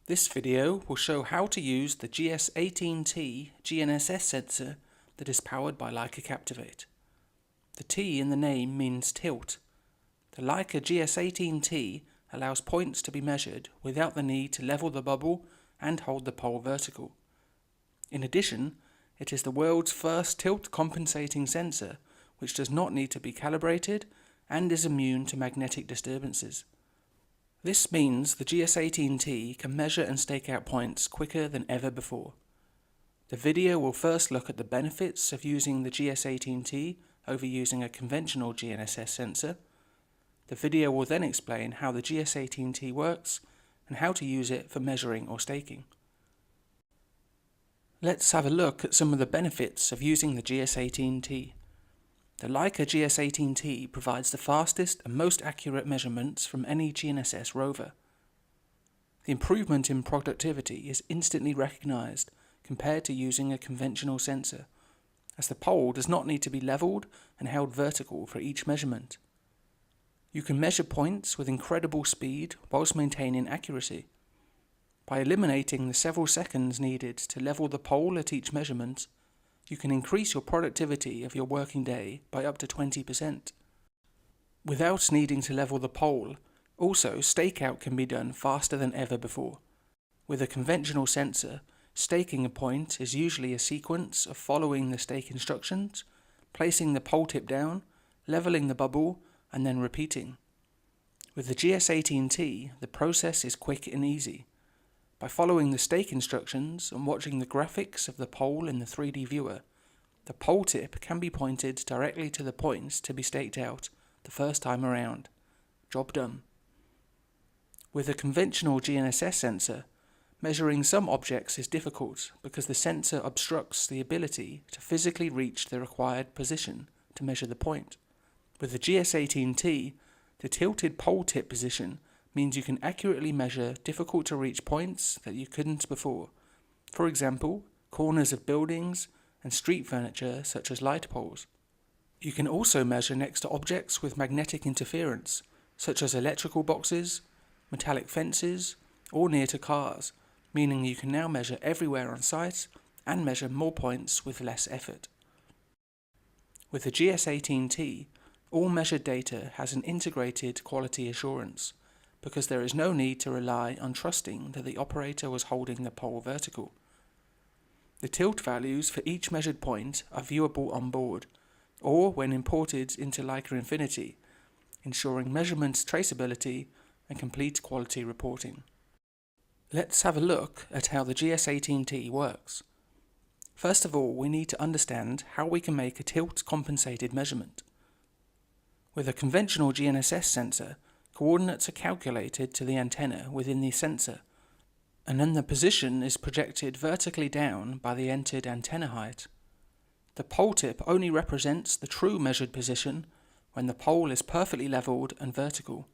This video will show how to use the GS18T GNSS sensor that is powered by Leica Captivate. The T in the name means tilt. The Leica GS18T allows points to be measured without the need to level the bubble and hold the pole vertical. In addition, it is the world's first tilt compensating sensor which does not need to be calibrated and is immune to magnetic disturbances. This means the GS18T can measure and stake out points quicker than ever before. The video will first look at the benefits of using the GS18T over using a conventional GNSS sensor. The video will then explain how the GS18T works and how to use it for measuring or staking. Let's have a look at some of the benefits of using the GS18T. The Leica GS18T provides the fastest and most accurate measurements from any GNSS rover. The improvement in productivity is instantly recognized compared to using a conventional sensor, as the pole does not need to be leveled and held vertical for each measurement. You can measure points with incredible speed whilst maintaining accuracy. By eliminating the several seconds needed to level the pole at each measurement, you can increase your productivity of your working day by up to 20%. Without needing to level the pole, also stakeout can be done faster than ever before. With a conventional sensor, staking a point is usually a sequence of following the stake instructions, placing the pole tip down, leveling the bubble, and then repeating. With the GS18T, the process is quick and easy. By following the stake instructions and watching the graphics of the pole in the 3D viewer, the pole tip can be pointed directly to the points to be staked out the first time around. Job done. With a conventional GNSS sensor, measuring some objects is difficult because the sensor obstructs the ability to physically reach the required position to measure the point. With the GS18T, the tilted pole tip position means you can accurately measure difficult to reach points that you couldn't before. For example, corners of buildings and street furniture such as light poles. You can also measure next to objects with magnetic interference, such as electrical boxes, metallic fences, or near to cars, meaning you can now measure everywhere on site and measure more points with less effort. With the GS18T, all measured data has an integrated quality assurance, because there is no need to rely on trusting that the operator was holding the pole vertical. The tilt values for each measured point are viewable on board, or when imported into Leica Infinity, ensuring measurements traceability and complete quality reporting. Let's have a look at how the GS18T works. First of all, we need to understand how we can make a tilt-compensated measurement. With a conventional GNSS sensor, coordinates are calculated to the antenna within the sensor, and then the position is projected vertically down by the entered antenna height. The pole tip only represents the true measured position when the pole is perfectly leveled and vertical.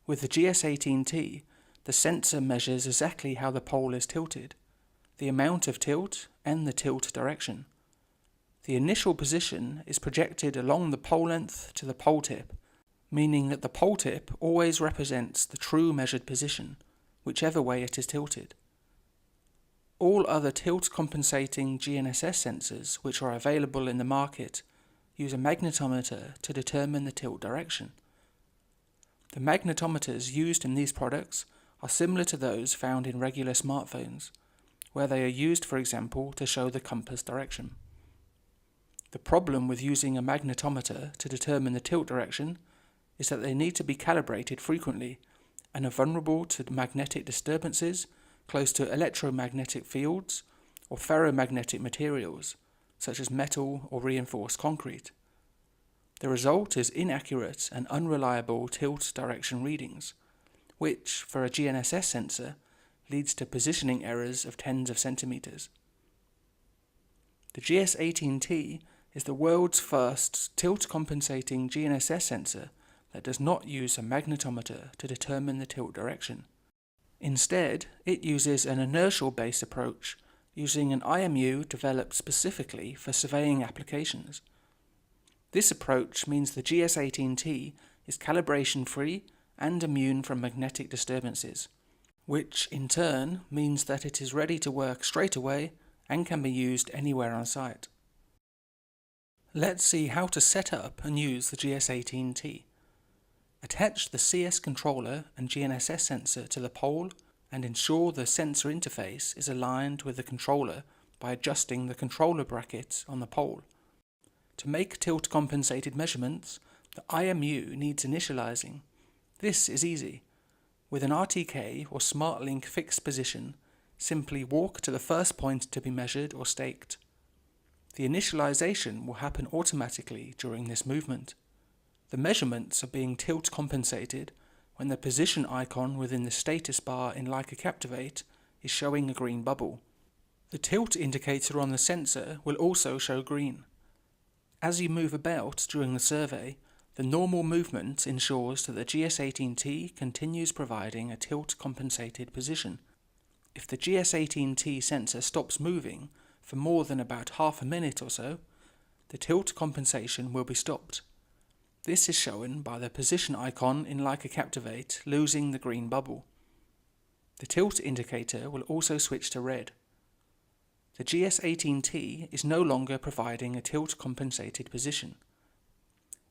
With the GS18T, the sensor measures exactly how the pole is tilted, the amount of tilt and the tilt direction. The initial position is projected along the pole length to the pole tip, meaning that the pole tip always represents the true measured position, whichever way it is tilted. All other tilt-compensating GNSS sensors which are available in the market use a magnetometer to determine the tilt direction. The magnetometers used in these products are similar to those found in regular smartphones, where they are used, for example, to show the compass direction. The problem with using a magnetometer to determine the tilt direction is that they need to be calibrated frequently and are vulnerable to magnetic disturbances close to electromagnetic fields or ferromagnetic materials, such as metal or reinforced concrete. The result is inaccurate and unreliable tilt direction readings, which, for a GNSS sensor, leads to positioning errors of tens of centimeters. The GS18T is the world's first tilt-compensating GNSS sensor that does not use a magnetometer to determine the tilt direction. Instead, it uses an inertial-based approach using an IMU developed specifically for surveying applications. This approach means the GS18T is calibration-free and immune from magnetic disturbances, which in turn means that it is ready to work straight away and can be used anywhere on site. Let's see how to set up and use the GS18T. Attach the CS controller and GNSS sensor to the pole and ensure the sensor interface is aligned with the controller by adjusting the controller bracket on the pole. To make tilt compensated measurements, the IMU needs initializing. This is easy. With an RTK or SmartLink fixed position, simply walk to the first point to be measured or staked. The initialization will happen automatically during this movement. The measurements are being tilt compensated when the position icon within the status bar in Leica Captivate is showing a green bubble. The tilt indicator on the sensor will also show green. As you move about during the survey, the normal movement ensures that the GS18T continues providing a tilt compensated position. If the GS18T sensor stops moving for more than about half a minute or so, the tilt compensation will be stopped. This is shown by the position icon in Leica Captivate losing the green bubble. The tilt indicator will also switch to red. The GS18T is no longer providing a tilt compensated position.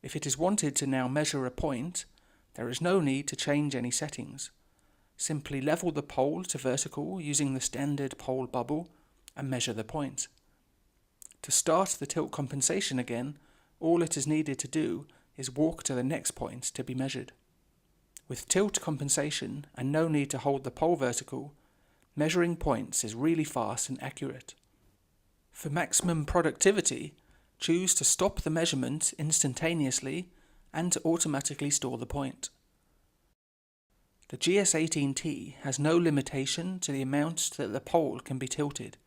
If it is wanted to now measure a point, there is no need to change any settings. Simply level the pole to vertical using the standard pole bubble and measure the point. To start the tilt compensation again, all it is needed to do is walk to the next point to be measured. With tilt compensation and no need to hold the pole vertical, measuring points is really fast and accurate. For maximum productivity, choose to stop the measurement instantaneously and to automatically store the point. The GS18T has no limitation to the amount that the pole can be tilted.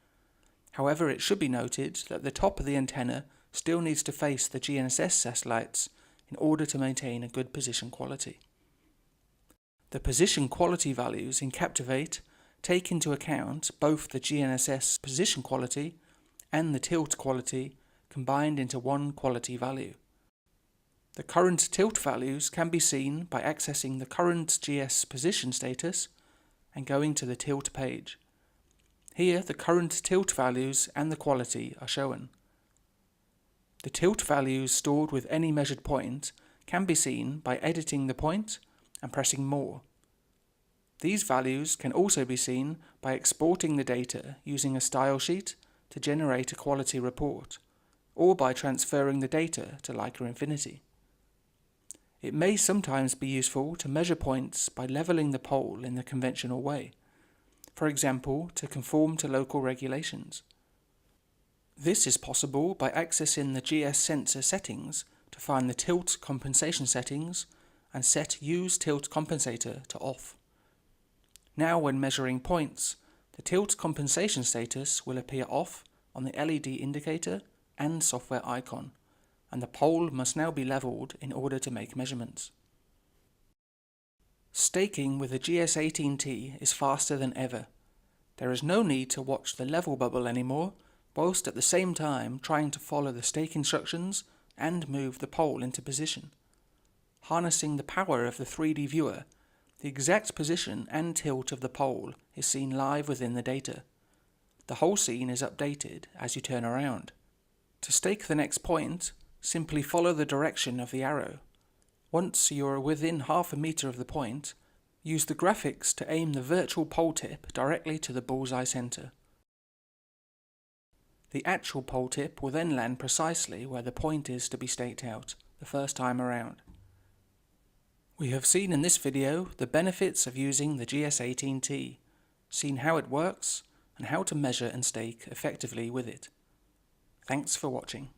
However, it should be noted that the top of the antenna still needs to face the GNSS satellites in order to maintain a good position quality. The position quality values in Captivate take into account both the GNSS position quality and the tilt quality combined into one quality value. The current tilt values can be seen by accessing the current GS position status and going to the tilt page. Here the current tilt values and the quality are shown. The tilt values stored with any measured point can be seen by editing the point and pressing More. These values can also be seen by exporting the data using a style sheet to generate a quality report, or by transferring the data to Leica Infinity. It may sometimes be useful to measure points by leveling the pole in the conventional way, for example to conform to local regulations. This is possible by accessing the GS sensor settings to find the tilt compensation settings and set Use Tilt Compensator to off. Now when measuring points, the tilt compensation status will appear off on the LED indicator and software icon, and the pole must now be leveled in order to make measurements. Staking with the GS18T is faster than ever. There is no need to watch the level bubble anymore, whilst at the same time trying to follow the stake instructions and move the pole into position. Harnessing the power of the 3D viewer, the exact position and tilt of the pole is seen live within the data. The whole scene is updated as you turn around. To stake the next point, simply follow the direction of the arrow. Once you are within half a meter of the point, use the graphics to aim the virtual pole tip directly to the bullseye center. The actual pole tip will then land precisely where the point is to be staked out the first time around. We have seen in this video the benefits of using the GS18T, seen how it works, and how to measure and stake effectively with it. Thanks for watching.